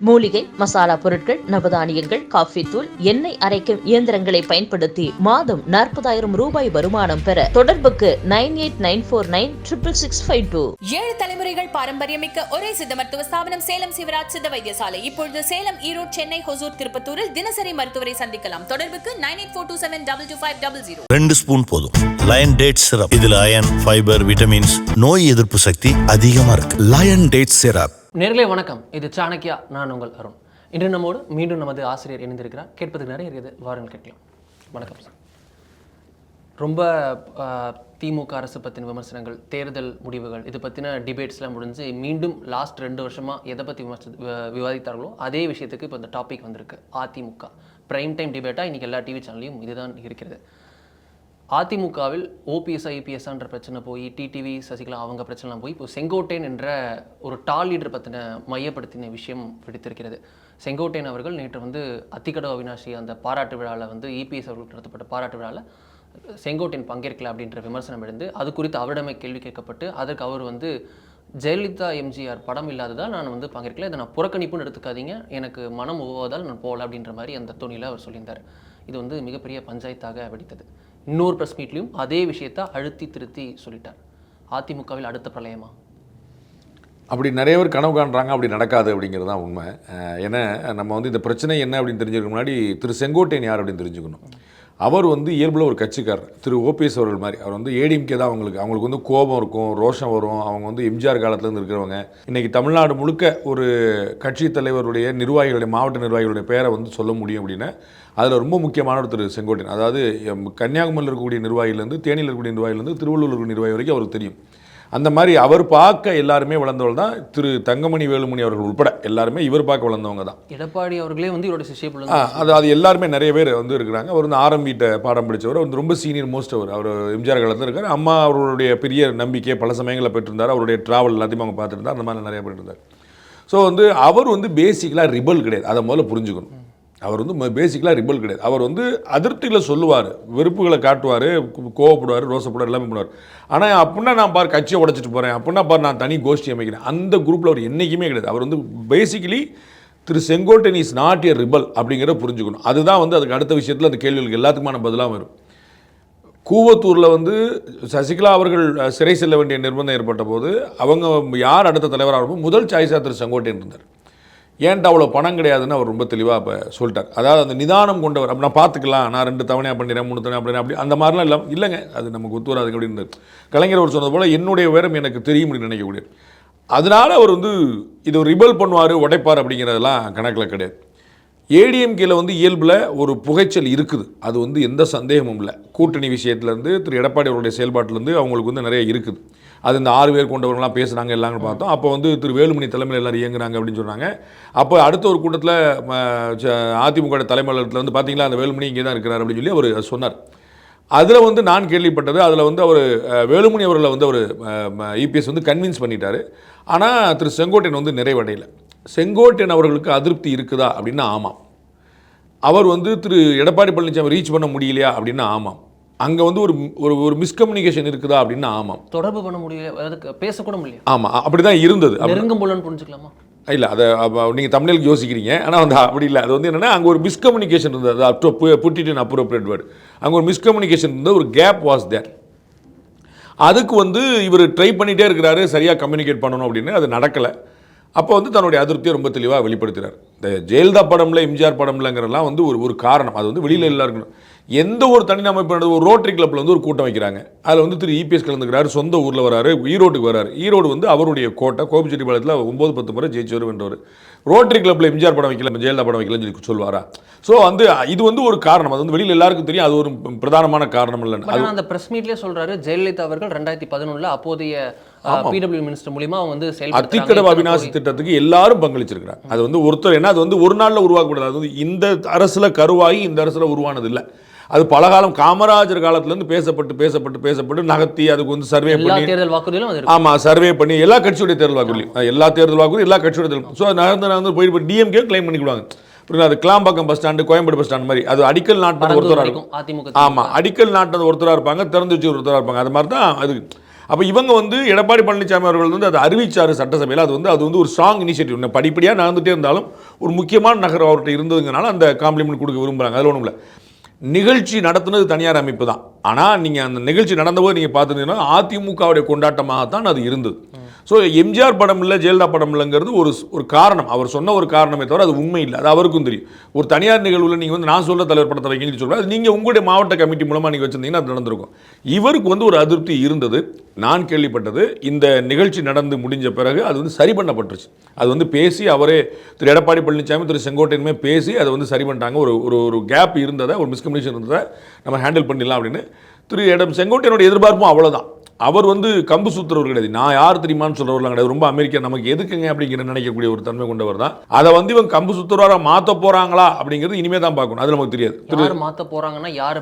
மூலிகை மசாலா பொருட்கள், நவதானியங்கள், காஃபி தூள், எண்ணெய் அரைக்கும் இயந்திரங்களை பயன்படுத்தி மாதம் 40,000 ரூபாய் வருமானம் பெற தொடர்புக்கு 9894966652. 7 தலைமுறைகள் பாரம்பரியமிக்க ஒரே சித்த மருத்துவ ஸ்தாபனம் சேலம் சிவராஜ் சித்த வைத்தியசாலை. இப்பொழுது சேலம், ஈரோடு, சென்னை, ஹொசூர், திருப்பத்தூரில் தினசரி மருத்துவரை சந்திக்கலாம். தொடர்புக்கு 9842272250. 2 ஸ்பூன் போதும். Lion date syrup. இதுல அயன், ஃபைபர், விட்டமின்ஸ், நோய் எதிர்ப்பு சக்தி அதிகமா இருக்கு. Lion date syrup. நேர்களே வணக்கம், இது சாணக்கியா. நான் உங்கள் அருண். இன்று நம்மோடு மீண்டும் நமது ஆசிரியர் இணைந்திருக்கிறார். கேட்பதுக்கு நிறைய இருக்குது, வாருங்கள் கேட்கலாம். வணக்கம் சார். ரொம்ப திமுக அரசு பற்றின விமர்சனங்கள், தேர்தல் முடிவுகள், இது பற்றின டிபேட்ஸ்லாம் முடிஞ்சு மீண்டும் லாஸ்ட் 2 வருஷமாக எதை பற்றி விவாதித்தார்களோ அதே விஷயத்துக்கு இப்போ இந்த டாபிக் வந்திருக்கு. அதிமுக பிரைம் டைம் டிபேட்டாக இன்றைக்கி எல்லா டிவி சேனல்லையும் இதுதான் இருக்கிறது. அதிமுகவில் ஓபிஎஸ் ஐபிஎஸ்ன்ற பிரச்சனை போய் டிடிவி சசிகலா அவங்க பிரச்சனைலாம் போய் இப்போ செங்கோட்டையன் என்ற ஒரு டால் லீடர் பற்றின மையப்படுத்தின விஷயம் பிடித்திருக்கிறது. செங்கோட்டையன் அவர்கள் நேற்று அத்திக்கடவு அவினாஷி அந்த பாராட்டு விழாவில் இபிஎஸ் அவர்களுக்கு நடத்தப்பட்ட பாராட்டு விழாவில் செங்கோட்டையன் பங்கேற்கல அப்படின்ற விமர்சனம் எழுந்து அது குறித்து அவரிடமே கேள்வி கேட்கப்பட்டு அதற்கு அவர் ஜெயலலிதா எம்ஜிஆர் படம் இல்லாததால் நான் பங்கேற்கல, இதை நான் புறக்கணிப்புன்னு எடுத்துக்காதீங்க, எனக்கு மனம் உவதால் நான் போகல அப்படின்ற மாதிரி அந்த தொனியில் அவர் சொல்லியிருந்தார். இது மிகப்பெரிய பஞ்சாயத்தாக வெடித்தது. இன்னொரு ப்ரெஸ் மீட்லையும் அதே விஷயத்தை அழுத்தி திருத்தி சொல்லிட்டார். அதிமுகவில் அடுத்த பிரளயமா? அப்படி நிறைய பேர் கனவு காண்றாங்க, அப்படி நடக்காது அப்படிங்கிறது தான் உண்மை. ஏன்னா நம்ம இந்த பிரச்சனை என்ன அப்படின்னு தெரிஞ்சுக்க முன்னாடி திரு செங்கோட்டையன் யார் அப்படின்னு தெரிஞ்சுக்கணும். அவர் இயல்பில் ஒரு கட்சிக்காரர். திரு ஓபிஎஸ் அவர்கள் மாதிரி அவர் ஏடிஎம்கே தான். அவங்களுக்கு கோபம் இருக்கும், ரோஷம் வரும். அவங்க எம்ஜிஆர் காலத்துலேருந்து இருக்கிறவங்க. இன்றைக்கி தமிழ்நாடு முழுக்க ஒரு கட்சி தலைவருடைய நிர்வாகிகளுடைய, மாவட்ட நிர்வாகிகளுடைய பேரை சொல்ல முடியும் அப்படின்னா அதில் ரொம்ப முக்கியமானவர் திரு செங்கோட்டையன். அதாவது கன்னியாகுமரியில் இருக்கக்கூடிய நிர்வாகிலேருந்து, தேனியில் இருக்கக்கூடிய நிர்வாகிலேருந்து, திருவள்ளூர் இருக்கக்கூடிய நிர்வாகி வரைக்கும் அவருக்கு தெரியும். அந்த மாதிரி அவர் பார்க்க எல்லாருமே வளர்ந்தவர்கள் தான். திரு தங்கமணி வேலுமணி அவர்கள் உட்பட எல்லாருமே இவர் பார்க்க வளர்ந்தவங்க தான். எடப்பாடி அவர்களே இவரோட சிஷ்யப்புல அது எல்லாருமே நிறைய பேர் இருக்கிறாங்க. அவர் ஆரம்பிட்ட பாடம் படித்தவர், ரொம்ப சீனியர் மோஸ்ட். அவர் எம்ஜிஆர் காலத்தில் இருக்கார். அம்மா அவருடைய பெரிய நம்பிக்கையை பல சமயங்களில் பெற்றிருந்தார். அவருடைய ட்ராவல் எல்லாத்தையும் அவங்க பார்த்துருந்தார். அந்த மாதிரி நிறைய பேர் இருந்தார். ஸோ அவர் பேசிக்கலாக ரிபல் கிடையாது. அதை முதல்ல புரிஞ்சுக்கணும். அவர் பேசிக்கலாக ரிபல் கிடையாது. அவர் அதிருப்திகளை சொல்லுவார், வெறுப்புகளை காட்டுவார், கோவப்படுவார், ரோசப்படுவார், எல்லாமே பண்ணுவார். ஆனால் அப்படின்னா நான் பார் கட்சியை உடைச்சிட்டு போகிறேன், அப்படின்னா பார் நான் தனி கோஷ்டி அமைக்கிறேன், அந்த குரூப்பில் அவர் என்றைக்குமே கிடையாது. அவர் basically Thiru Sengottaiyan is not a rebel அப்படிங்கிறத புரிஞ்சுக்கணும். அதுதான் அதுக்கு அடுத்த விஷயத்தில் அந்த கேள்விகளுக்கு எல்லாத்துக்குமான பதிலாக வரும். கூவத்தூரில் சசிகலா அவர்கள் சிறை செல்ல வேண்டிய நிர்பந்தம் ஏற்பட்ட போது அவங்க யார் அடுத்த தலைவராக இருக்கும், முதல் சாய்ஸாக திரு செங்கோட்டையன் இருந்தார். ஏன்ட்டு அவ்வளோ பணம் கிடையாதுன்னு அவர் ரொம்ப தெளிவாக இப்போ சொல்லிட்டார். அதாவது அந்த நிதானம் கொண்டவர். அப்படி நான் பார்த்துக்கலாம், நான் 2 தவணையாக பண்ணிடுறேன், 3 தவணையாக பண்ணிடுறேன், அப்படி அந்த மாதிரிலாம் இல்லைங்க, அது நமக்கு ஒத்து வராது அப்படின்னு கலைஞர் அவர் சொன்னது போல் என்னுடைய உயரம் எனக்கு தெரியும் அப்படின்னு நினைக்கக்கூடியது. அதனால் அவர் இது ஒரு ரிபல் பண்ணுவார், உடைப்பார் அப்படிங்கிறதெல்லாம் கணக்கில் கிடையாது. ஏடிஎம்கேல இயல்பில் ஒரு புகைச்சல் இருக்குது. அது எந்த சந்தேகமும் இல்லை. கூட்டணி விஷயத்துலேருந்து திரு எடப்பாடி அவருடைய செயல்பாட்டிலேருந்து அவங்களுக்கு நிறைய இருக்குது. அது இந்த 6 பேர் கொண்டவர்கள்லாம் பேசுகிறாங்க எல்லாரும் பார்த்தோம். அப்போ திரு வேலுமணி தலைமையில் எல்லோரும் இயங்குறாங்க அப்படின்னு சொன்னாங்க. அப்போ அடுத்த ஒரு கூட்டத்தில் அதிமுக தலைமையில் பார்த்தீங்களா அந்த வேலுமணி இங்கே தான் இருக்கிறார் அப்படின்னு சொல்லி அவர் சொன்னார். அதில் நான் கேள்விப்பட்டது, அதில் அவர் வேலுமணி அவர்களை அவர் இபிஎஸ் கன்வின்ஸ் பண்ணிட்டார். ஆனால் திரு செங்கோட்டையன் நிறைவடையலை. செங்கோட்டையன் அவர்களுக்கு அதிருப்தி இருக்குதா அப்படின்னா ஆமாம். அவர் திரு எடப்பாடி பழனிசாமி ரீச் பண்ண முடியலையா அப்படின்னா ஆமாம். அங்கே ஒரு மிஸ்கம்யூனிகேஷன் இருக்குதா அப்படின்னா ஆமாம். தொடர்பு பண்ண முடியல, அதுக்கு பேசக்கூட முடியல. ஆமாம், அப்படி தான் இருந்தது. நெருங்கும் போலன்னு புரிஞ்சுக்கலாமா? இல்லை, அதை நீங்கள் தமிழுக்கு யோசிக்கிறீங்க. ஆனால் அப்படி இல்லை. அது என்னென்னா அங்கே ஒரு மிஸ்கம்யூனிகேஷன் இருந்தது. அது புட்டிட் இன் அப்ரோப்ரியேட் வேர்டு. அங்கே ஒரு மிஸ்கம்யூனிகேஷன் இருந்தது, ஒரு கேப் வாஸ் தேர். அதுக்கு இவர் ட்ரை பண்ணிகிட்டே இருக்கிறாரு சரியாக கம்யூனிகேட் பண்ணணும் அப்படின்னு. அது நடக்கலை. அப்போ தன்னுடைய அதிருப்தியை ரொம்ப தெளிவாக வெளிப்படுத்துகிறார். இந்த ஜெயலலிதா படமில், எம்ஜிஆர் படம்லங்கிறலாம் ஒரு காரணம். அது வெளியில் எல்லாருக்கணும். எந்த ஒரு தனிநமைப்பு, ஒரு ரோட்டரி கிளப்பில் ஒரு கூட்டம் வைக்கிறாங்க. அதில் திரு இபிஎஸ் கலந்துக்கிறாரு, சொந்த ஊரில் வராரு, ஈரோட்டுக்கு வராரு. ஈரோடு அவருடைய கோட்டை. கோபிச்செட்டிப்பாளையத்தில் 9-10 முறை ஜெயிச்சவர் வென்றவர். ரோட்டரி கிளப்பில் எம்ஜிஆர் படம் வைக்கல, ஜெயலலிதா படம் வைக்கலன்னு சொல்லி சொல்வாரா? ஸோ இது ஒரு காரணம். அது வெளியில் எல்லாருக்கும் தெரியும். அது ஒரு பிரதானமான காரணம் இல்லைன்னு அது அந்த பிரஸ் மீட்லேயே சொல்கிறாரு. ஜெயலலிதா அவர்கள் 2011 அப்போதைய பிடபிள்யூ மினிஸ்டர் மூலிமா அத்திக்கடவு அவினாசி திட்டத்துக்கு எல்லாரும் பங்களிச்சிருக்கிறாங்க. அது ஒருத்தர் என்ன, அது ஒரு நாளில் உருவாக்கப்படாது. அது இந்த அரசில் கருவாகி இந்த அரசில் உருவானது இல்லை. அது பலகாலம் காமராஜர் காலத்திலேருந்து பேசப்பட்டு நகர்த்தி அதுக்கு சர்வே பண்ணி, தேர்தல் வாக்குறுதியிலும் ஆமாம், சர்வே பண்ணி எல்லா கட்சியுடைய தேர்தல் வாக்குறுதியும், எல்லா தேர்தல் வாக்குறுதியும் எல்லா கட்சியுடைய தேர்தல். ஸோ நகர்ந்து போய் டிஎம்கே கிளைம் பண்ணிக்கிடுவாங்க. அது Kilambakkam bus stand, Koyambedu bus stand மாதிரி. அது அடிக்கல் நாட்டினது ஒருத்தராக இருக்கும். ஆமாம், அடிக்கல் நாட்டினது ஒருத்தராக இருப்பாங்க, திறந்து வச்சு ஒருத்தராக இருப்பாங்க. அது மாதிரி தான் அது. அப்போ இவங்க வந்து எடப்பாடி பழனிசாமி அவர்கள் வந்து அதை அறிவிச்சார் சட்டசபையில். அது வந்து ஒரு ஸ்ட்ராங் இனிஷியேட்டிவ். படிப்படியாக நடந்துகிட்டே இருந்தாலும் ஒரு முக்கியமான நகரம் அவர்கிட்ட இருந்ததுங்கனால அந்த காம்ப்ளிமெண்ட் கொடுக்க விரும்புகிறாங்க. அதில் ஒன்றும் இல்லை. நிகழ்ச்சி நடத்துனது தனியார் அமைப்பு தான். ஆனால் நீங்கள் அந்த நிகழ்ச்சி நடந்தபோது நீங்கள் பார்த்துருந்தீங்கன்னா அதிமுகவுடைய கொண்டாட்டமாகத்தான் அது இருந்தது. ஸோ எம்ஜிஆர் படம் இல்லை, ஜெயலலிதா படம் இல்லைங்கிறது ஒரு காரணம். அவர் சொன்ன ஒரு காரணமே தவிர அது உண்மை இல்லை. அது அவருக்கும் தெரியும். ஒரு தனியார் நிகழ்வில் நீங்கள் வந்து நான் சொல்ல தலைவர் படத்தை வைக்கணும்னு சொல்லுங்கள், அது நீங்கள் உங்களுடைய மாவட்ட கமிட்டி மூலமாக நீங்கள் வச்சுருந்தீங்கன்னா அது நடந்திருக்கும். இவருக்கு வந்து ஒரு அதிருப்தி இருந்தது. நான் கேள்விப்பட்டது இந்த நிகழ்ச்சி நடந்து முடிஞ்ச பிறகு அது வந்து சரி பண்ணப்பட்டுருச்சு. அது வந்து பேசி அவரே திரு எடப்பாடி பழனிசாமி திரு செங்கோட்டையனுமே பேசி அதை வந்து சரி பண்ணிட்டாங்க. ஒரு கேப் இருந்ததை, ஒரு மிஸ்கம்யூனிகேஷன் இருந்ததை நம்ம ஹேண்டில் பண்ணிடலாம் அப்படின்னு திரு செங்கோட்டையனுடைய எதிர்பார்ப்பும் அவ்வளோதான். அவர் வந்து கம்பு சுத்துறவர் கிடையாது. நான் யார் தெரியுமான்னு சொல்றவர்லாம் கிடையாது. ரொம்ப அமெரிக்கா நமக்கு எதுக்குங்க அப்படிங்கிற நினைக்கக்கூடிய ஒரு தன்மை கொண்டவர் தான். அதை வந்து இவங்க கம்பு சுத்துறவரா மாற்ற போறாங்களா அப்படிங்கிறது இனிமே தான் பார்க்கணும். அது நமக்கு தெரியாது. யார் மாற்ற போறாங்கன்னா யார்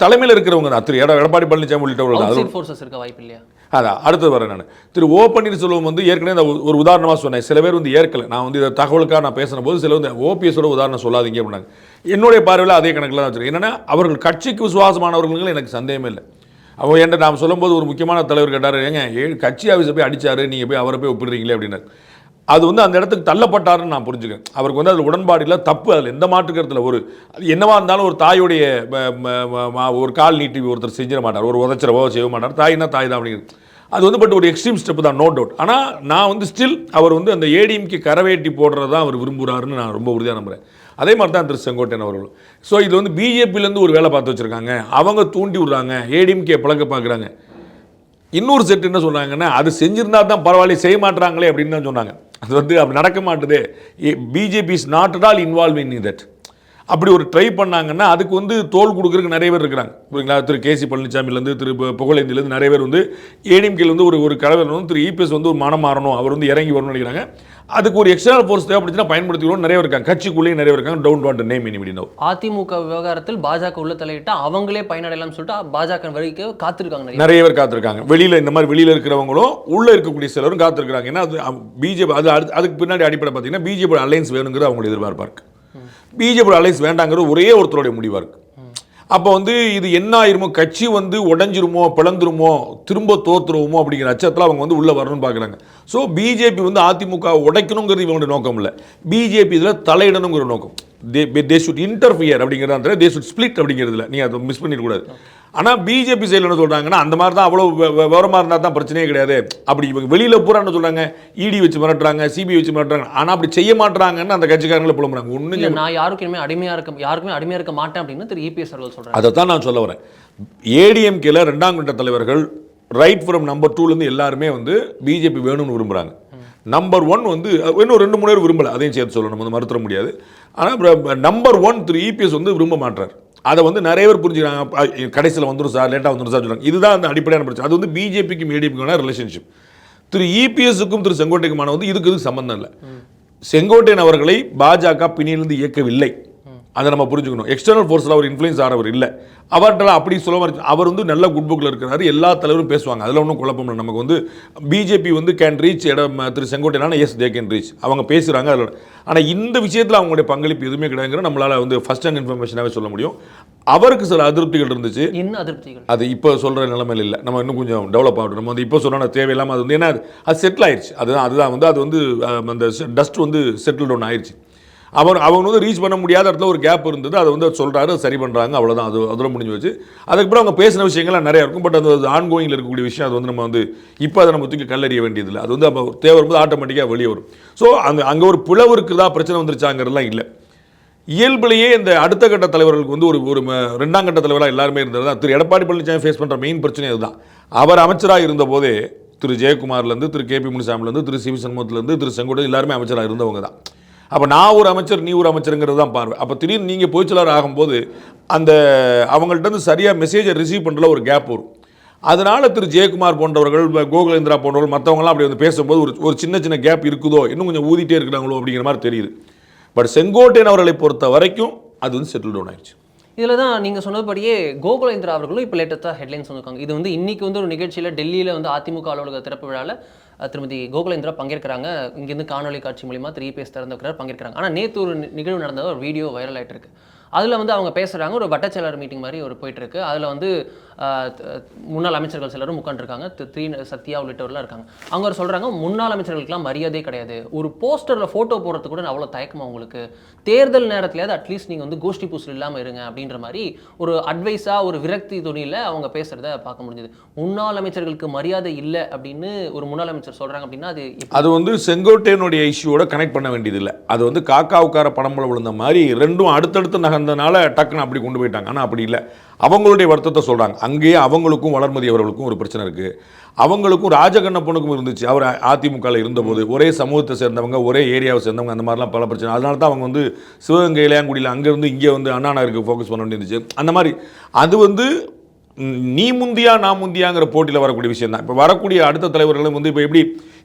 தலைமையில் இருக்கிறவங்க தான். திரு எடப்பாடி பழனிசாமி உள்ளிட்டவர்கள் ஃபோர்ஸஸ் இருக்க வாய்ப்பு இல்லையா? அதான் அடுத்தது வரேன் நான். திரு ஓ பன்னீர்செல்வம் வந்து ஏற்கனவே ஒரு உதாரணமாக சொன்னேன். சில பேர் வந்து ஏற்கலை. நான் வந்து இதை தகவலுக்காக நான் பேசுன போது சில வந்து ஓபிஎஸோட உதாரணம் சொல்லாதீங்க அப்படின்னாங்க. என்னுடைய பார்வையில் அதே கணக்கில் தான் வச்சுருக்கேன். என்னன்னா அவர்கள் கட்சிக்கு விசுவாசமானவர்கள் எனக்கு சந்தேகமே இல்லை. அவன் என்கிட்ட நான் சொல்லும்போது ஒரு முக்கியமான தலைவர் கேட்டார், ஏங்க கட்சி ஆஃபீஸை போய் அடித்தார், நீங்கள் போய் அவரை போய் ஒப்பிடுறீங்களே அப்படின்னாரு. அது வந்து அந்த இடத்துக்கு தள்ளப்பட்டாருன்னு நான் புரிஞ்சுக்கிறேன். அவருக்கு வந்து அதில் உடன்பாடு இல்லை, தப்பு, அதில் எந்த மாற்றுக்கிறதுல ஒரு என்னவா இருந்தாலும் ஒரு தாயுடைய ஒரு கால் நீட்டி ஒருத்தர் செஞ்சிட மாட்டார், ஒரு உதச்சிரவோ செய்ய மாட்டார். தாய்னா தாய் தான் அப்படிங்கிறது. அது வந்து பட் ஒரு எக்ஸ்ட்ரீம் ஸ்டெப் தான், நோ டவுட். ஆனால் நான் வந்து ஸ்டில் அவர் வந்து அந்த ஏடிஎம்கே கரவேட்டி போடுறது தான் அவர் விரும்புகிறாருன்னு நான் ரொம்ப உறுதியாக நம்புகிறேன். அதே மாதிரி தான் திரு செங்கோட்டையன் அவர்களும். ஸோ இது வந்து பிஜேபியிலேருந்து ஒரு வேலை பார்த்து வச்சுருக்காங்க, அவங்க தூண்டி விட்றாங்க, ஏடிஎம்கே பழக்க பார்க்குறாங்க. இன்னொரு செட் என்ன சொன்னாங்கன்னா, அது செஞ்சிருந்தா தான் பரவாயில்ல, செய்ய மாட்டுறாங்களே அப்படின்னு தான் சொன்னாங்க. அது வந்து அப்படி நடக்க மாட்டுது. BJP is not at all involve in that. அப்படி ஒரு ட்ரை பண்ணாங்கன்னா அதுக்கு வந்து தோல் கொடுக்குறதுக்கு நிறைய பேர் இருக்கிறாங்க. புரியுங்களா? திரு கேசி பழனிசாமிலேருந்து திரு புகழேந்திலேருந்து நிறைய பேர் வந்து ஏடிஎம்கேல வந்து ஒரு கலவையில் வந்து திரு இபிஎஸ் வந்து ஒரு மனம் மாறணும், அவர் வந்து இறங்கி வரணும்னு நினைக்கிறாங்க. அதுக்கு ஒரு எக்ஸ்டர்னல் ஃபோர்ஸ் தேவைப்படுச்சுன்னா பயன்படுத்திக்கணும் நிறைய இருக்காங்க. கட்சிக்குள்ளேயே நிறைய இருக்காங்க. Don't want to name anybody now. AIADMK விவகாரத்தில் பாஜக உள்ள தலையிட்டா அவங்களே பயனடையலாம்னு சொல்லிட்டு பாஜக வரைக்கும் காத்திருக்காங்க. நிறைய பேர் காத்திருக்காங்க. வெளியில் இந்த மாதிரி வெளியில் இருக்கிறவங்களும் உள்ளே இருக்கக்கூடிய சிலரும் காத்திருக்கிறாங்க. ஏன்னா அது பிஜேபி அதுக்கு பின்னாடி அடிப்படை பார்த்தீங்கன்னா பிஜேபி அலையன்ஸ் வேணுங்கிறது அவங்களுடைய எதிர்பார்ப்பாக இருக்குது. பிஜேபி அலையன்ஸ் வேண்டாங்கிறது ஒரே ஒருத்தருடைய முடிவாக இருக்குது. அப்போ வந்து இது என்ன ஆயிருமோ, கட்சி வந்து உடஞ்சிருமோ, பிளந்துருமோ, திரும்ப தோத்துருவோமோ அப்படிங்கிற அச்சத்தில் அவங்க வந்து உள்ளே வரணும்னு பார்க்குறாங்க. ஸோ பிஜேபி வந்து அதிமுக உடைக்கணுங்கிறது இவங்களுடைய நோக்கம் இல்லை, பிஜேபி இதில் தலையிடணுங்கிற நோக்கம். தே ஷுட் இன்டர்ஃபியர் அப்படிங்கிறது, தே ஷுட் ஸ்பிளிட் அப்படிங்கிறதுல நீங்கள் அதை மிஸ் பண்ணிடக்கூடாது. ஆனால் பிஜேபி சைடில் என்ன சொல்கிறாங்கன்னா, அந்த மாதிரி தான் அவ்வளோ விவரமாக இருந்தால் தான் பிரச்சனையே கிடையாது. அப்படி இவங்க வெளியில் பூரா என்ன சொல்கிறாங்க, இடி வச்சு மிரட்டுறாங்க, சிபிஐ வச்சு மிரட்டுறாங்க. ஆனால் அப்படி செய்ய மாட்டாங்கன்னு அந்த கட்சிக்காரங்களை புலம்புறாங்க. ஒன்றும் நான் யாருக்குமே அடிமையாக இருக்க மாட்டேன் அப்படின்னு திரு இபிஎஸ் அவர்கள் சொல்கிறாங்க. அதை தான் நான் சொல்ல வரேன். ஏடிஎம்கேல 2ஆம் கட்ட தலைவர்கள் ரைட் ஃப்ரம் நம்பர் 2லேருந்து எல்லாருமே வந்து பிஜேபி வேணும்னு விரும்புகிறாங்க. நம்பர் 1 வந்து இன்னும் 2-3 பேர் விரும்பலை, அதையும் சேர்த்து சொல்லணும், நம்ம வந்து மறுத்துட முடியாது. ஆனால் நம்பர் 1 திரு இபிஎஸ் வந்து விரும்ப மாட்டார். அதை வந்து நிறைய பேர் புரிஞ்சுக்கிறாங்க. கடைசியில் வந்துடும் சார், லேட்டாக வந்துடும் சார் சொல்கிறாங்க. இதுதான் அந்த அடிப்படையான பிரச்சனை. அது வந்து பிஜேபிக்கும் ஏடிஎம்கான ரிலேஷன்ஷிப். திரு இபிஎஸ்க்கும் திரு செங்கோட்டைக்குமான வந்து இதுக்கு சம்பந்தம் இல்லை. செங்கோட்டையன் அவர்களை பாஜக பின்னிலிருந்து இயக்கவில்லை, அதை நம்ம புரிஞ்சுக்கணும். எக்ஸ்டர்னல் ஃபோர்ஸில் அவர் இன்ஃப்ளூயன்ஸ் ஆனவர் இல்லை. அவர்கிட்ட அப்படி சொல்ல மாதிரி அவர் வந்து நல்ல குட் புக்கில் இருக்கிறாரு, எல்லா தலைவரும் பேசுவாங்க, அதில் ஒன்றும் குழப்பம் இல்லை. நமக்கு வந்து பிஜேபி வந்து கேன் ரீச் திரு செங்கோட்டையனான எஸ் தே கேன் ரீச், அவங்க பேசுகிறாங்க அதில். ஆனால் இந்த விஷயத்தில் அவங்களுடைய பங்களிப்பு எதுவுமே கிடையாதுங்கிற நம்மளால் வந்து ஃபர்ஸ்ட் ஹேண்ட் இன்ஃபர்மேஷனாகவே சொல்ல முடியும். அவருக்கு சில அதிருப்திகள் இருந்துச்சு. என்ன அதிருப்திகள்? அது இப்போ சொல்கிற நிலைமையில் இல்லை, நம்ம இன்னும் கொஞ்சம் டெவலப் ஆகட்டும். நம்ம வந்து இப்போ சொன்னால் தேவையில்லாமல் அது வந்து ஏன்னா அது செட்டில் ஆயிடுச்சு. அதுதான் வந்து அது வந்து அந்த டஸ்ட் வந்து செட்டில் டவுன் ஆயிடுச்சு. அவங்க வந்து ரீச் பண்ண முடியாத இடத்துல ஒரு கேப் இருந்தது, அதை வந்து சொல்கிறாரு, சரி பண்ணுறாங்க, அவ்வளோதான். அதோட முடிஞ்சு வச்சு. அதுக்கப்புறம் அவங்க பேசின விஷயங்கள்லாம் நிறையா இருக்கும். பட் அது ஆன்கோயிங்கில் இருக்கக்கூடிய விஷயம். அது வந்து நம்ம வந்து இப்போ அதை நம்ம தூக்கி கல்லறிய வேண்டியதில்லை. அது வந்து அப்போ தேவை வரும்போது ஆட்டோமேட்டிக்காக வெளியே வரும். ஸோ அங்கே ஒரு பிளவு இருக்குதா, பிரச்சனை வந்துருச்சாங்கிறதுலாம் இல்லை. இயல்பிலேயே இந்த அடுத்த கட்ட தலைவர்களுக்கு வந்து ஒரு 2ஆம் கட்ட தலைவராக எல்லாருமே இருந்தது தான். திரு எடப்பாடி பழனிசாமி ஃபேஸ் பண்ணுற மெயின் பிரச்சனை அதுதான். அவர் அமைச்சராக இருந்தபோதே திரு ஜெயக்குமார்லேருந்து திரு கேபி முனிசாமிலேருந்து திரு சிவி சண்முகத்துலேருந்து திரு செங்கோட்டையன் எல்லாருமே அமைச்சராக இருந்தவங்க தான். அப்போ நான் ஒரு அமைச்சர், நீ ஒரு அமைச்சருங்கிறது தான் பார்வை. அப்போ திடீர்னு நீங்கள் பொதுச்செயலாளர் ஆகும்போது அந்த அவங்கள்ட்ட வந்து சரியாக மெசேஜை ரிசீவ் பண்ணுறதுல ஒரு கேப் வரும். அதனால் திரு ஜெயக்குமார் போன்றவர்கள், கோகுலேந்திரா போன்றவர்கள், மற்றவங்களாம் அப்படி வந்து பேசும்போது ஒரு சின்ன கேப் இருக்குதோ, இன்னும் கொஞ்சம் ஊதிட்டே இருக்கிறாங்களோ அப்படிங்கிற மாதிரி தெரியுது. பட் செங்கோட்டையன் அவர்களை பொறுத்த வரைக்கும் அது வந்து செட்டில் டவுன் ஆயிடுச்சு. இதில் தான் நீங்கள் சொன்னபடியே கோகுலேந்திரா அவர்களும் இப்போ லேட்டஸ்ட்டாக ஹெட்லைன்ஸ் வந்திருக்காங்க. இது வந்து இன்றைக்கி வந்து ஒரு நிகழ்ச்சியில் டெல்லியில் வந்து அதிமுக அலுவலக திறப்பு விழாவில் திருமதி கோகுலேந்திரா பங்கேற்கிறாங்க. இங்கேருந்து காணொலி காட்சி மூலிமா திரு இபிஎஸ் திறந்துக்கிறார், பங்கேற்கிறாங்க. ஆனால் நேற்று ஒரு நிகழ்வு நடந்த ஒரு வீடியோ வைரல் ஆகிட்டு இருக்கு. அதில் வந்து அவங்க பேசுகிறாங்க, ஒரு வட்டச்செயலர் மீட்டிங் மாதிரி ஒரு போயிட்டுருக்கு. அதில் வந்து முன்னாள் அமைச்சர்கள் சிலரும் உட்காந்துருக்காங்க, சத்யா உள்ளிட்டவர்கள்லாம் இருக்காங்க. அவங்க சொல்கிறாங்க முன்னாள் அமைச்சர்களுக்கெல்லாம் மரியாதையே கிடையாது, ஒரு போஸ்டரில் ஃபோட்டோ போடுறது கூட அவ்வளோ தயக்கமாக உங்களுக்கு, தேர்தல் நேரத்துலையாவது அட்லீஸ்ட் நீங்கள் வந்து கோஷ்டி பூசல் இல்லாமல் இருங்க அப்படின்ற மாதிரி ஒரு அட்வைஸாக ஒரு விரக்தி துணியில் அவங்க பேசுகிறத பார்க்க முடிஞ்சது. முன்னாள் அமைச்சர்களுக்கு மரியாதை இல்லை அப்படின்னு ஒரு முன்னாள் அமைச்சர் சொல்கிறாங்க அப்படின்னா அது வந்து செங்கோட்டையனுடைய இஷ்யூவோட கனெக்ட் பண்ண வேண்டியதில்லை. அது வந்து காக்கா உட்கார பணம்பளம் விழுந்த மாதிரி ரெண்டும் அடுத்தடுத்து நகர்ந்தனால டக்குன்னு அப்படி கொண்டு போயிட்டாங்க. ஆனால் அப்படி இல்லை, அவங்களுடைய வருத்தத்தை சொல்கிறாங்க. அங்கேயே அவங்களுக்கும் வளர்மதி அவர்களுக்கும் ஒரு பிரச்சனை இருக்குது. அவங்களுக்கும் ராஜகண்ணப்பனுக்கும் இருந்துச்சு. அவர் அதிமுகவில் இருந்தபோது ஒரே சமூகத்தை சேர்ந்தவங்க, ஒரே ஏரியாவை சேர்ந்தவங்க, அந்த மாதிரிலாம் பல பிரச்சனை. அதனால தான் அவங்க வந்து சிவகங்கை இளையாங்குடியில் அங்கேருந்து இங்கே வந்து அண்ணா நகருக்கு ஃபோக்கஸ் பண்ண வேண்டியிருந்துச்சு. அந்த மாதிரி அது வந்து நீ முந்தியா நான் முந்தியாங்கிற போட்டியில் வரக்கூடிய விஷயம் தான். இப்போ வரக்கூடிய அடுத்த தலைவர்களும் வந்து இப்போ எப்படி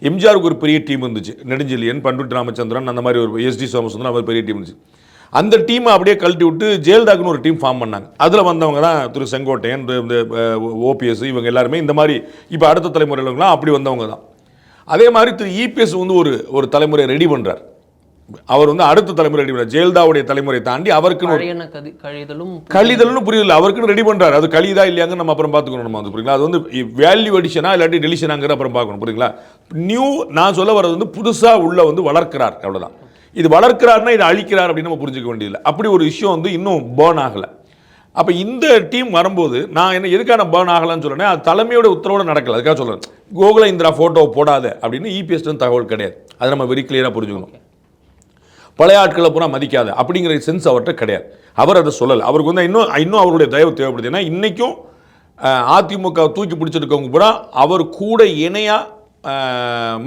எம்ஜிஆருக்கு ஒரு பெரிய டீம் இருந்துச்சு, நெடுஞ்செழியன், பண்ருட்டி ராமச்சந்திரன், அந்த மாதிரி ஒரு எஸ்டி சோமசுந்தரம், அவர் பெரிய டீம் இருந்துச்சு. அந்த டீமை அப்படியே கழட்டி விட்டு ஜெயலலிதாக்குன்னு ஒரு டீம் ஃபார்ம் பண்ணாங்க. அதில் வந்தவங்க தான் திரு செங்கோட்டையன், இந்த ஓபிஎஸ், இவங்க எல்லாருமே இந்த மாதிரி இப்போ அடுத்த தலைமுறையிலலாம் அப்படி வந்தவங்க தான். அதே மாதிரி திரு இபிஎஸ் வந்து ஒரு தலைமுறை ரெடி பண்ணுறார். அவர் வந்து அடுத்த தலைமுறை ரெடி பண்ணுறார். ஜெயலலிதாவுடைய தலைமுறை தாண்டி அவருக்குன்னு கழிதல்னு புரியல, அவருக்குன்னு ரெடி பண்ணுறாரு. அது கழிதா இல்லையாங்க நம்ம அப்புறம் பார்த்துக்கணும். நம்ம வந்து புரியுங்களா, அது வந்து வேல்யூ அடிஷனா இல்லாட்டி டெலிஷனாங்கிற அப்புறம் பார்க்கணும். புரியுங்களா, நியூ நான் சொல்ல வர்றது வந்து புதுசாக உள்ள வந்து வளர்க்கிறார், அவ்வளோதான். இது வளர்க்கிறாருன்னா இது அழிக்கிறார் அப்படின்னு நம்ம புரிஞ்சுக்க வேண்டியதில்லை. அப்படி ஒரு விஷயம் வந்து இன்னும் பேர்ன் ஆகலை. அப்போ இந்த டீம் வரும்போது நான் என்ன எதுக்கான பேர்ன் ஆகலைன்னு சொல்கிறேன், அது தலைமையோட உத்தரவோடு நடக்கலை. அதுக்காக சொல்கிறேன், கோகுல இந்திரா ஃபோட்டோவை போடாத அப்படின்னு இபிஎஸ் தகவல் கிடையாது. அதை நம்ம வெரி கிளியராக புரிஞ்சுக்கணும். பழைய ஆட்களை பூரா மதிக்காத அப்படிங்கிற சென்ஸ் அவர்கிட்ட கிடையாது. அவர் அதை சொல்லலை. அவருக்கு வந்து இன்னும் அவருடைய தயவு தேவைப்படுது. ஏன்னா இன்றைக்கும் அதிமுக தூக்கி பிடிச்சிருக்கவங்க பூரா அவர் கூட இணையாக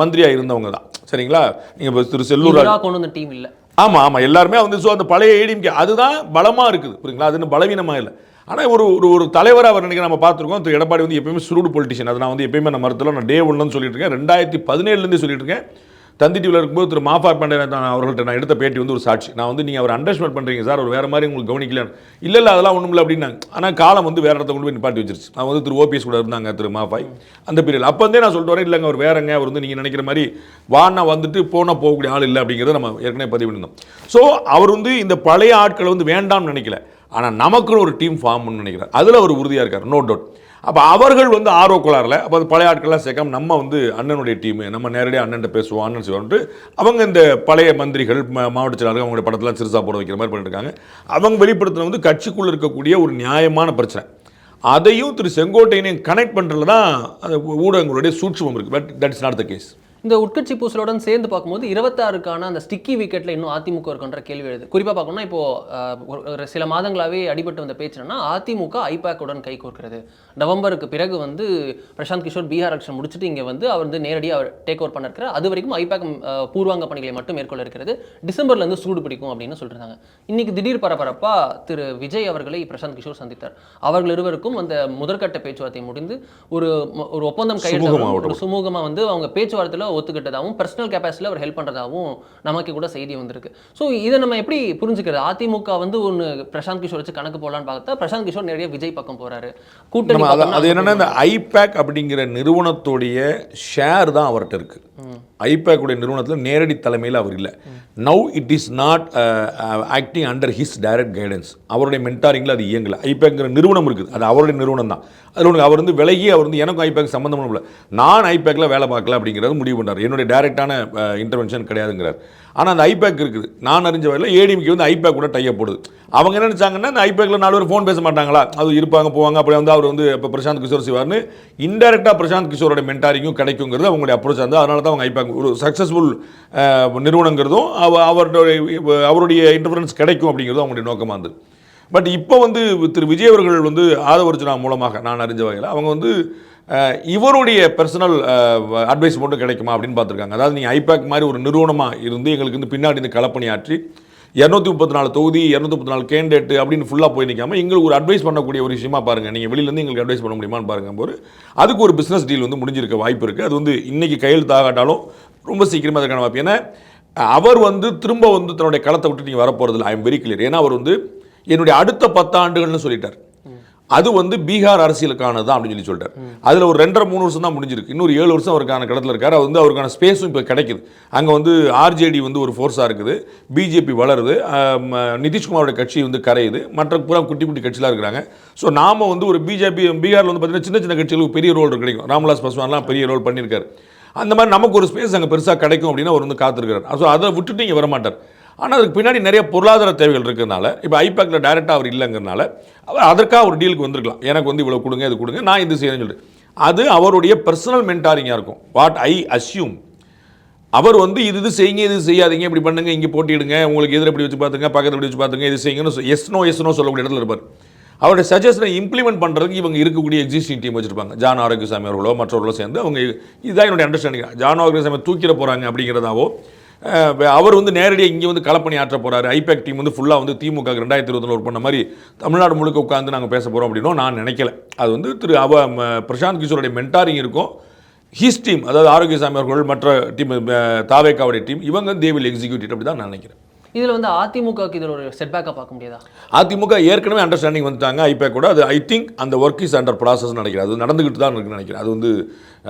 மந்திரியாக இருந்தவங்க தான். சரிங்களா, நீங்கள் திரு செல்லூர் கொண்டு வந்த டீம் இல்லை. ஆமாம் எல்லாருமே வந்து ஸோ அந்த பழைய ஏடிஎம்கே அதுதான் பலமாக இருக்குது. புரியுங்களா, அது இன்னும் பலவீனமாக இல்லை. ஆனால் ஒரு தலைவராக அவர் நினைக்கிற நம்ம பார்த்துருக்கோம். திரு எடப்பாடி வந்து எப்பயுமே சுருடு பொலிட்டிஷியன். அதை நான் வந்து எப்பயுமே நான் மறுத்தல, நான் டே ஒன்றுன்னு சொல்லிட்டு இருக்கேன். 2017 சொல்லிட்டு இருக்கேன். தந்தி டிவியில் இருக்கும்போது திரு மாஃபா பாண்டியன் அவர்கள்ட்ட நான் எடுத்த பேட்டி வந்து ஒரு சாட்சி. நான் வந்து நீங்கள் அவர் அண்டர்ஸ்டாண்ட் பண்ணுறீங்க சார், அவர் வேறு மாதிரி உங்களுக்கு கவனிக்கலன்னு. இல்லை அதெல்லாம் ஒன்றும் இல்லை அப்படின்னாங்க. ஆனால் காலம் வந்து வேறு இடத்த கொண்டு போய் நிப்பாட்டி வச்சிருச்சு. நான் வந்து திரு ஓபிஎஸ் கூட இருந்தாங்க, திரு மாஃபாய் அந்த பீரியட். அப்போ வந்து நான் சொல்லிட்டு வரேன், இல்லைங்க அவர் வேறங்க, அவர் வந்து நீங்கள் நினைக்கிற மாதிரி வானா வந்துட்டு போனால் போகக்கூடிய ஆள் இல்லை அப்படிங்கிறத நம்ம ஏற்கனவே பதிவு பண்ணியிருந்தோம். ஸோ அவர் வந்து இந்த பழைய ஆட்களை வந்து வேண்டாம்னு நினைக்கல, ஆனால் நமக்குன்னு ஒரு டீம் ஃபார்ம் பண்ணணும்னு நினைக்கிறார். அதில் அவர் உறுதியாக இருக்கார், நோ டவுட். அப்போ அவர்கள் வந்து ஆர்வக்குள்ளாரில் அப்போ அது பழைய ஆட்கள்லாம் சேர்க்காம நம்ம வந்து அண்ணனுடைய டீமு, நம்ம நேரடியாக அண்ணன்ட்ட பேசுவோம், அண்ணன் செய்வோம்ட்டு அவங்க இந்த பழைய மந்திரிகள், மாவட்ட செயலாளர்கள் அவங்களுடைய படத்தெல்லாம் சிறுசா போட வைக்கிற மாதிரி பண்ணியிருக்காங்க. அவங்க வெளிப்படுத்தின வந்து கட்சிக்குள்ளே இருக்கக்கூடிய ஒரு நியாயமான பிரச்சனை. அதையும் திரு செங்கோட்டையனையும் கனெக்ட் பண்ணுறதுல தான் அந்த ஊடகங்களுடைய சூட்சுமம் இருக்குது. But that is not the case. இந்த உட்கட்சி பூசலுடன் சேர்ந்து பார்க்கும்போது 26க்கான அந்த ஸ்டிக்கி விக்கெட்டில் இன்னும் அதிமுக இருக்குன்ற கேள்வி எழுது. குறிப்பாக பார்க்கணும்னா இப்போது சில மாதங்களாகவே அடிபட்டு வந்த பேச்சுனா அதிமுக ஐபேக்குடன் கை கோர்க்கிறது. நவம்பருக்கு பிறகு வந்து பிரசாந்த் கிஷோர் பீகார் எலெக்ஷன் முடிச்சுட்டு இங்கே வந்து அவர் வந்து நேரடியாக அவர் டேக் ஓவர் பண்ணிருக்கிறார். அது வரைக்கும் ஐபேக் பூர்வாங்க பணிகளை மட்டும் மேற்கொள்ள இருக்கிறது. டிசம்பர்லேருந்து சூடு பிடிக்கும் அப்படின்னு சொல்லியிருந்தாங்க. இன்னைக்கு திடீர் பரபரப்பாக திரு விஜய் அவர்களை பிரசாந்த் கிஷோர் சந்தித்தார். அவர்கள் இருவருக்கும் அந்த முதற்கட்ட பேச்சுவார்த்தை முடிந்து ஒரு ஒப்பந்தம் கையெழுத்து சுமூகமாக வந்து அவங்க பேச்சுவார்த்தையில் ஒத்துக்கிட்டதாகவும் பர்சனல் கெப்பாசிட்டியில் அவர் ஹெல்ப் பண்ணுறதாகவும் நமக்கு கூட செய்தி வந்திருக்கு. ஸோ இதை நம்ம எப்படி புரிஞ்சுக்கிறது? அதிமுக வந்து ஒன்று பிரசாந்த் கிஷோர் வச்சு கணக்கு போடலான்னு பார்த்தா பிரசாந்த் கிஷோர் நேரடியாக விஜய் பக்கம் போகிறாரு. கூட்டணி அது என்னன்னா, இந்த ஐபேக் அப்படிங்கிற நிறுவனத்துடைய ஷேர் தான் அவர்கிட்ட இருக்கு. ஐபேக் உடைய நிறுவனத்தில் நேரடி தலைமையில் அவர் இல்லை. Now it is not acting under his direct guidance. அவருடைய மென்டாரிங்கில் அது இயங்கலை. ஐபேக்ங்கிற நிறுவனம் இருக்குது, அது அவருடைய நிறுவனம் தான். அதில் அவர் வந்து விலகி அவர் வந்து எனக்கும் ஐபேக் சம்மந்தம் இல்லை, நான் ஐபேக்கில் வேலை பார்க்கல அப்படிங்கிறது முடிவு பண்ணார். என்னுடைய டைரக்டான இன்டர்வென்ஷன் கிடையாதுங்கிறார். ஆனால் அந்த ஐபேக் இருக்குது. நான் அறிஞ்ச வரையில் ஏடிஎம்கே வந்து ஐபேக் கூட டைப் போடுது. அவங்க என்ன நினச்சாங்கன்னா, இந்த ஐபேக்கில் 4 பேர் ஃபோன் பேச மாட்டாங்களா, அது இருப்பாங்க போவாங்க, அப்படி வந்து அவர் வந்து இப்போ பிரசாந்த் கிஷோர் சிவார்னு இன்டெரக்டாக பிரசாந்த் கிஷோரோட மென்டாரிங்கும் கிடைக்குங்கிறது அவங்களுடைய அப்ரோச் இருந்தது. அதனால தான் அவங்க ஐபேக் ஒரு சக்ஸஸ்ஃபுல் நிறுவனங்கிறதும் அவருடைய இன்டர்ஃபரன்ஸ் கிடைக்கும் அப்படிங்கிறதும் அவங்களுடைய நோக்கமாக இருந்தது. பட் இப்போ வந்து திரு விஜய் அவர்கள் வந்து ஆதவர்ஜனா மூலமாக நான் அறிஞ்ச வகையில் அவங்க வந்து இவருடைய பர்சனல் அட்வைஸ் மட்டும் கிடைக்குமா அப்படின்னு பார்த்துருக்காங்க. அதாவது நீங்கள் ஐபேக் மாதிரி ஒரு நிறுவனமாக இருந்து எங்களுக்கு வந்து பின்னாடி இந்த களப்பணியாற்றி 234 தொகுதி 234 கேண்டிடேட் அப்படின்னு ஃபுல்லாக போய் நிற்காமல் எங்களுக்கு ஒரு அட்வைஸ் பண்ணக்கூடிய ஒரு விஷயமா பாருங்கள், நீங்கள் வெளியிலேருந்து எங்களுக்கு அட்வைஸ் பண்ண முடியுமான்னு பாருங்கள் போது அதுக்கு ஒரு பிஸ்னஸ் டீல் வந்து முடிஞ்சிருக்க வாய்ப்பு இருக்குது. அது வந்து இன்றைக்கி கையெழுத்தாகட்டாலும் ரொம்ப சீக்கிரமாக அதுக்கான வாய்ப்பு. ஏன்னா அவர் வந்து திரும்ப வந்து தன்னுடைய களத்தை விட்டு நீங்கள் வரப்போகிறதில்ல. I am very clear. ஏன்னா அவர் வந்து என்னுடைய அடுத்த 10 ஆண்டுகள்னு சொல்லிட்டார். அது வந்து பீகார் அரசியலுக்கானது தான் அப்படின்னு சொல்லிட்டார். அதில் ஒரு 2.5-3 வருஷம் தான் முடிஞ்சிருக்கு. இன்னொரு 7 வருஷம் அவருக்கான கடத்தில் இருக்கார். அது வந்து அவருக்கான ஸ்பேஸும் இப்போ கிடைக்குது. அங்கே வந்து ஆர்ஜேடி வந்து ஒரு ஃபோர்ஸாக இருக்குது, பிஜேபி வளருது, நிதிஷ்குமாரோட கட்சி வந்து கரையுது, மற்ற பூரா குட்டி குட்டி கட்சிலாம் இருக்கிறாங்க. ஸோ நாம் வந்து ஒரு பீகாரில் வந்து பார்த்தீங்கன்னா சின்ன சின்ன கட்சிகளுக்கு பெரிய ரோல் கிடைக்கும். ராம்விலாஸ் பாஸ்வான்லாம் பெரிய ரோல் பண்ணியிருக்காரு. அந்த மாதிரி நமக்கு ஒரு ஸ்பேஸ் அங்கே பெருசாக கிடைக்கும் அப்படின்னு அவர் வந்து காத்திருக்கிறார். ஸோ அதை விட்டுட்டு இங்கே வரமாட்டார். ஆனால் அதுக்கு பின்னாடி நிறைய பொருளாதார தேவைகள் இருக்கிறதுனால, இப்போ ஐபேக்கில் டைரெக்டாக அவர் இல்லைங்கிறனால அவர் அதற்காக ஒரு டீலுக்கு வந்திருக்கலாம். எனக்கு வந்து இவ்வளோ கொடுங்க, இது கொடுங்க, நான் இது செய்யணும்னு சொல்லிட்டு. அது அவருடைய பர்சனல் மென்டாரிங்காக இருக்கும். What I assume. அவர் வந்து இது செய்யுங்க, இது செய்யாதீங்க, இப்படி பண்ணுங்க, இங்கே போட்டிடுங்க, உங்களுக்கு எதிர இப்படி வச்சு பார்த்துங்க, பக்கத்தில் இப்படி வச்சு பார்த்துங்க, இது செய்யுங்கன்னு எஸ்னோ சொல்லக்கூடிய இடத்துல இருப்பார். அவருடைய சஜஷனை இம்ப்ளிமெண்ட் பண்ணுறதுக்கு இவங்க இருக்கக்கூடிய எக்ஸிஸ்டிங் டீம் வச்சுருப்பாங்க. ஜான் ஆரோக்கியசாமி அவர்களோ மற்றவர்களோ சேர்ந்து அவங்க இதுதான் என்னுடைய அண்டர்ஸ்டாண்டிங். ஜான் ஆரோக்கியசாமி தூக்கிட போகிறாங்க அப்படிங்கிறதாவோ, அவர் வந்து நேரடியாக இங்கே வந்து களப்பணி ஆற்ற போகிறாரு, ஐபேக் டீம் வந்து ஃபுல்லாக வந்து திமுக 2021 பண்ண மாதிரி தமிழ்நாடு முழுக்க உட்காந்து நாங்கள் பேச போகிறோம் அப்படின்னோ நான் நினைக்கல. அது வந்து பிரசாந்த் கிஷோருடைய மென்டாரிங் இருக்கும். ஹிஸ் டீம், அதாவது ஆரோக்கியசாமி அவர்கள், மற்ற டீம், தாவேக்காவுடைய டீம், இவங்க தே வில் எக்ஸிக்யூட் அப்படி தான் நான் நினைக்கிறேன். இதில் வந்து அதிமுகவுக்கு இதில் ஒரு செட்பேக்காக பார்க்க முடியாதா? அதிமுக ஏற்கனவே அண்டர்ஸ்டாண்டிங் வந்துட்டாங்க ஐபேக் கூட. அது ஐ திங்க் அந்த ஒர்க் இஸ் அண்டர் ப்ராசஸ் நினைக்கிறேன். அது நடந்துக்கிட்டு தான் இருக்குன்னு நினைக்கிறேன். அது வந்து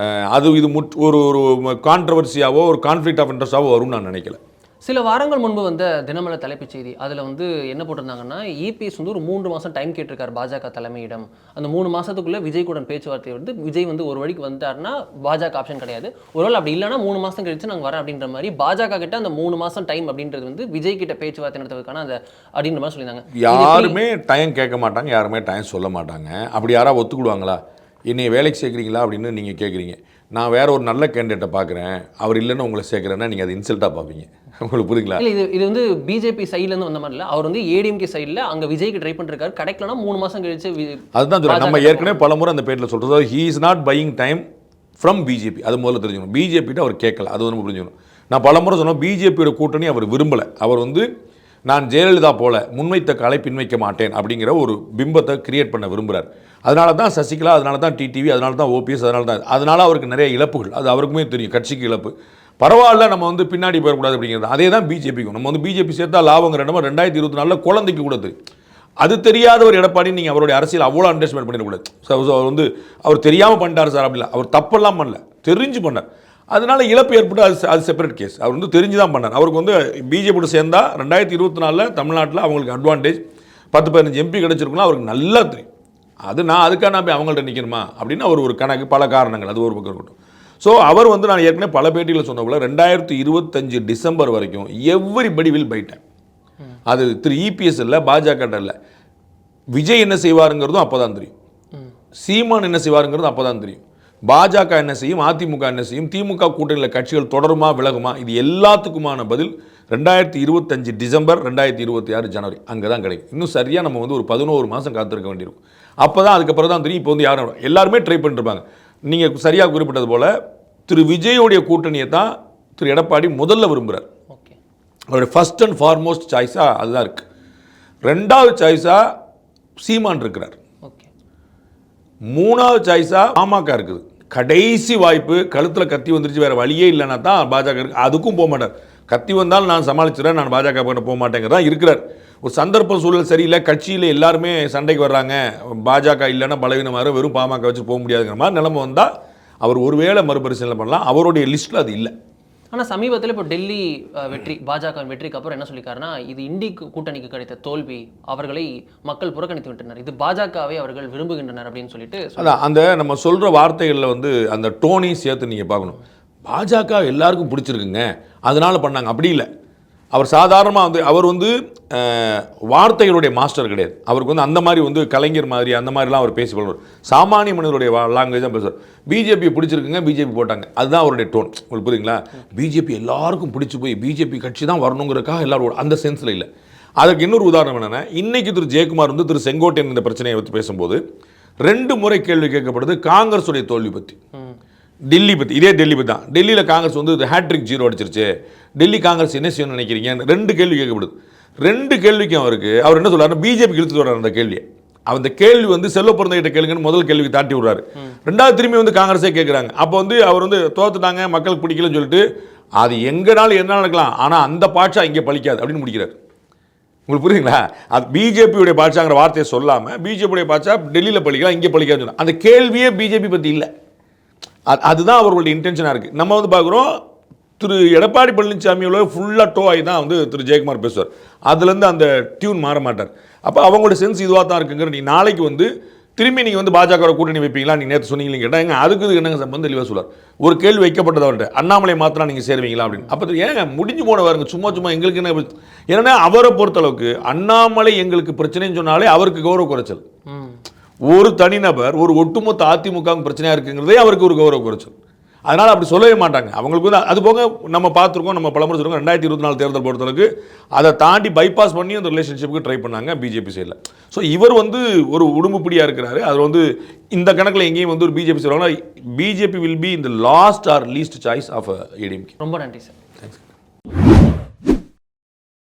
இது ஒரு கான்ட்ரவர்சியாவோ ஒரு கான்ஃப்ளிக்ட் ஆஃப் இன்ட்ரெஸ்டாவோ வரும்னு நான் நினைக்கல. சில வாரங்கள் முன்பு வந்த தினமலர் தலைப்புச் செய்தி, அதில் வந்து என்ன போட்டிருந்தாங்கன்னா, இபிஎஸ் வந்து ஒரு 3 மாதம் டைம் கேட்டிருக்காரு பாஜக தலைமையிடம். அந்த 3 மாதத்துக்குள்ளே விஜய் கூட பேச்சுவார்த்தை வந்து விஜய் வந்து ஒரு வழிக்கு வந்துட்டாருன்னா பாஜக ஆப்ஷன் கிடையாது, ஒருவேளை அப்படி இல்லைனா 3 மாதம் கழிச்சு நாங்கள் வரேன் அப்படின்ற மாதிரி பாஜக கிட்ட அந்த 3 மாதம் டைம் அப்படின்றது வந்து விஜய் கிட்ட பேச்சுவார்த்தை நடத்துவதற்கான அந்த அப்படின்ற மாதிரி சொல்லியிருந்தாங்க. யாருமே டைம் கேட்க மாட்டாங்க, யாருமே டைம் சொல்ல மாட்டாங்க. அப்படி யாராவது ஒத்துக்கிடுவாங்களா? என்னை வேலைக்கு சேர்க்குறீங்களா அப்படின்னு நீங்கள் கேட்குறீங்க. நான் வேற ஒரு நல்ல கேண்டிடேட்டை பார்க்குறேன், அவர் இல்லைன்னு உங்களை சேர்க்குறேன்னா நீங்கள் அது இன்சல்ட்டாக பார்ப்பீங்க. உங்களுக்கு புரியுங்களா? இல்லை, இது வந்து பிஜேபி சைட்லேருந்து வந்த மாதிரி இல்லை. அவர் வந்து ஏடிஎம்கே சைடில் அங்கே விஜய்க்கு ட்ரை பண்ணிருக்காரு, கிடைக்கலன்னா 3 மாதம் கழிச்சு. அதுதான் சொல்கிறேன். நம்ம ஏற்கனவே பலமுறை அந்த பேட்டில் சொல்கிறது, he is not buying time from BJP. அது முதல்ல தெரிஞ்சுக்கணும். பிஜேபிட்ட அவர் கேட்கல, அது வந்து புரிஞ்சுக்கணும். நான் பலமுறை சொன்னோம், பிஜேபியோட கூட்டணி அவர் விரும்பலை. அவர் வந்து நான் ஜெயலலிதா போல முன்வைத்த காலை பின்வைக்க மாட்டேன் அப்படிங்கிற ஒரு பிம்பத்தை கிரியேட் பண்ண விரும்புகிறார். அதனால தான் சசிகலா, அதனால தான் டிடிவி, அதனால தான் ஓபிஎஸ், அதனால அவருக்கு நிறைய இழப்புகள். அது அவருக்குமே தெரியும், கட்சிக்கு இழப்பு. பரவாயில்ல, நம்ம வந்து பின்னாடி போயிடக்கூடாது அப்படிங்கிறது. அதே தான் பிஜேபிக்கும். நம்ம வந்து பிஜேபி சேர்த்தா லாபங்கிற இடமா 2024 குழந்தைக்கு கூட தெரியும். அது தெரியாத ஒரு எடப்பாடி நீங்கள் அவருடைய அரசியல் அவ்வளோ அண்டர்ஸ்டாண்ட் பண்ணிடக்கூடாது. அவர் வந்து அவர் தெரியாமல் பண்ணிட்டார் சார் அப்படிலாம். அவர் தப்பெல்லாம் பண்ணல, தெரிஞ்சு பண்ணார். அதனால இழப்பு ஏற்பட்டு அது செப்பரேட் கேஸ். அவர் வந்து தெரிஞ்சு தான் பண்ணார். அவருக்கு வந்து பிஜேபியோட சேர்ந்தா 2024 தமிழ்நாட்டில் அவங்களுக்கு அட்வான்டேஜ் 10-15 எம்பி கிடச்சிருக்குன்னா அவருக்கு நல்லா தெரியும். அதுக்காக நான் போய் அவங்கள்ட்ட நிற்கணுமா அப்படின்னு அவர் ஒரு கணக்கு, பல காரணங்கள், அது ஒரு பக்கம் இருக்கட்டும். ஸோ அவர் வந்து நான் ஏற்கனவே பல பேட்டியில் சொன்ன போல 2025 டிசம்பர் வரைக்கும் எவ்ரிபடி வில் பை டைம். அது திரு இபிஎஸ் இல்லை, பாஜக இல்லை, விஜய் என்ன செய்வாருங்கிறதும் அப்போ தான் தெரியும், சீமான் என்ன செய்வாருங்கிறதும் அப்போ தான் தெரியும், பாஜக என்ன செய்யும், அதிமுக என்ன செய்யும், திமுக கூட்டணியில் கட்சிகள் தொடருமா விலகுமா, இது எல்லாத்துக்குமான பதில் 2025 டிசம்பர் 2026 ஜனவரி அங்கே தான் கிடைக்கும். இன்னும் சரியாக நம்ம வந்து ஒரு 11 மாதம் காத்திருக்க வேண்டியிருக்கும். அப்போ தான் அதுக்கப்புறம் தான் தெரியும். இப்போ வந்து யாரும் எல்லாருமே ட்ரை பண்ணிருப்பாங்க. நீங்கள் சரியாக குறிப்பிட்டது போல் திரு விஜயோடைய கூட்டணியை தான் திரு எடப்பாடி முதல்ல விரும்புகிறார். அவருடைய ஃபர்ஸ்ட் அண்ட் ஃபார்மோஸ்ட் சாய்ஸாக அதுதான் இருக்குது. 2வது சாய்ஸாக சீமான் இருக்கிறார். 3வது சாய்ஸாக பாமக இருக்குது. கடைசி வாய்ப்பு, கழுத்தில் கத்தி வந்துருச்சு, வேறு வழியே இல்லைன்னா தான் பாஜக இருக்குது. அதுக்கும் போக மாட்டார். கத்தி வந்தாலும் நான் சமாளிச்சுறேன், நான் பாஜக பண்ண போக மாட்டேங்கிறதான் இருக்கிறார். ஒரு சந்தர்ப்ப சூழல் சரியில்லை, கட்சியில் எல்லாருமே சண்டைக்கு வர்றாங்க, பாஜக இல்லைன்னா பலவீனமாக வெறும் பாமக வச்சு போக முடியாதுங்கிற மாதிரி நிலைமை வந்தால் அவர் ஒருவேளை மறுபரிசீலனை பண்ணலாம். அவருடைய லிஸ்ட்டில் அது இல்லை. ஆனால் சமீபத்தில் இப்போ டெல்லி வெற்றி, பாஜக வெற்றிக்கு அப்புறம் என்ன சொல்லியிருக்காருன்னா, இது இண்டி கூட்டணிக்கு கிடைத்த தோல்வி, அவர்களை மக்கள் புறக்கணித்து விட்டனர், இது பாஜகவை அவர்கள் விரும்புகின்றனர் அப்படின்னு சொல்லிட்டு. அதான் அந்த நம்ம சொல்கிற வார்த்தைகளில் வந்து அந்த டோனையும் சேர்த்து நீங்கள் பார்க்கணும். பாஜக எல்லாருக்கும் பிடிச்சிருக்குங்க அதனால பண்ணாங்க, அப்படி இல்லை. அவர் சாதாரணமாக வந்து அவர் வந்து வார்த்தைகளுடைய மாஸ்டர் கிடையாது. அவருக்கு வந்து அந்த மாதிரி வந்து கலைஞர் மாதிரி அந்த மாதிரிலாம் அவர் பேசி கொள்வார். சாமானிய மனிதனுடைய லாங்குவேஜ் தான் பேசுவார். பிஜேபி பிடிச்சிருக்குங்க, பிஜேபி போட்டாங்க, அதுதான் அவருடைய டோன். உங்களுக்கு புரியுங்களா? பிஜேபி எல்லாருக்கும் பிடிச்சி போய் பிஜேபி கட்சி தான் வரணுங்கிறதுக்காக எல்லாரும் அந்த சென்ஸில் இல்லை. அதற்கு இன்னொரு உதாரணம் என்னென்னா, இன்றைக்கி திரு ஜெயக்குமார் வந்து திரு செங்கோட்டையன் இந்த பிரச்சனையை பற்றி பேசும்போது 2 முறை கேள்வி கேட்கப்படுது காங்கிரஸுடைய தோல்வி பற்றி, டெல்லி பற்றி. இதே டெல்லி பற்றி தான். டெல்லியில் காங்கிரஸ் வந்து ஹேட்ரிக் 0 அடிச்சிருச்சு, டெல்லி காங்கிரஸ் என்ன செய்யணும்னு நினைக்கிறீங்க, 2 கேள்வி கேட்கப்படுது. 2 கேள்விக்கும் அவர் என்ன சொல்றாரு, பிஜேபி இழுத்து வர்றாரு அந்த கேள்வியை. அந்த கேள்வி வந்து செல்வ பிறந்தகிட்ட கேளுங்கன்னு முதல் கேள்விக்கு தாட்டி விடுறாரு. 2வது திரும்பி வந்து காங்கிரஸே கேட்குறாங்க. அப்போ வந்து அவர் வந்து தோத்துட்டாங்க, மக்களுக்கு பிடிக்கலன்னு சொல்லிட்டு அது எங்கனாலும் என்ன நடக்கலாம், ஆனால் அந்த பாட்சா இங்கே பழிக்காது அப்படின்னு முடிக்கிறார். உங்களுக்கு புரியுதுங்களா? அது பிஜேபியுடைய பாட்சாங்கிற வார்த்தையை சொல்லாமல் பிஜேபியுடைய பாட்சா டெல்லியில் பழிக்கலாம் இங்கே பழிக்காதுன்னு சொன்னா அந்த கேள்வியே பிஜேபி பற்றி இல்லை. அதுதான் அவர்களுடைய இன்டென்ஷனாக இருக்குது. நம்ம வந்து பார்க்குறோம் திரு எடப்பாடி பழனிசாமியோட ஃபுல்லாக டோ ஆகி தான் வந்து திரு ஜெயக்குமார் பேசுவார். அதுலேருந்து அந்த டியூன் மாற மாட்டார். அப்போ அவங்களோட சென்ஸ் இதுவாக தான் இருக்குங்கிற நீ நாளைக்கு வந்து திரும்பி நீங்கள் வந்து பாஜக கூட்டணி வைப்பீங்களா நீங்கள் நேற்று சொன்னீங்களே கேட்டாங்க அதுக்கு என்னங்க சம்பந்தம் தெளிவாக சொல்லுவார். ஒரு கேள்வி வைக்கப்பட்டதை அவர்கிட்ட அண்ணாமலை மாத்திரம் நீங்கள் சேருவீங்களா அப்படின்னு. அப்போ ஏங்க முடிஞ்சு போனவாருங்க சும்மா எங்களுக்கு என்ன ஏன்னா அவரை பொறுத்தளவுக்கு அண்ணாமலை எங்களுக்கு பிரச்சனைன்னு சொன்னாலே அவருக்கு கௌரவ குறைச்சல். ஒரு தனிநபர் ஒரு ஒட்டுமொத்த அதிமுக பிரச்சனையாக இருக்குங்கிறதே அவருக்கு ஒரு கௌரவ குறைச்சல். அதனால் அப்படி சொல்லவே மாட்டாங்க. அவங்களுக்கு வந்து அது போக நம்ம பார்த்துருக்கோம், நம்ம பலமுறை சொல்லுவோம் 2024 தேர்தல் பொறுத்தளவுக்கு அதை தாண்டி பைபாஸ் பண்ணி அந்த ரிலேஷன்ஷிப்புக்கு ட்ரை பண்ணாங்க பிஜேபி சைடில். ஸோ இவர் வந்து ஒரு உடும்புப்பிடியாக இருக்கிறாரு. அது வந்து இந்த கணக்கில் எங்கேயும் வந்து ஒரு பிஜேபி சொல்லுவாங்கன்னா பிஜேபி வில் பி இந்த last or least choice of ADMK. ரொம்ப நன்றி சார். தேங்க்ஸ்.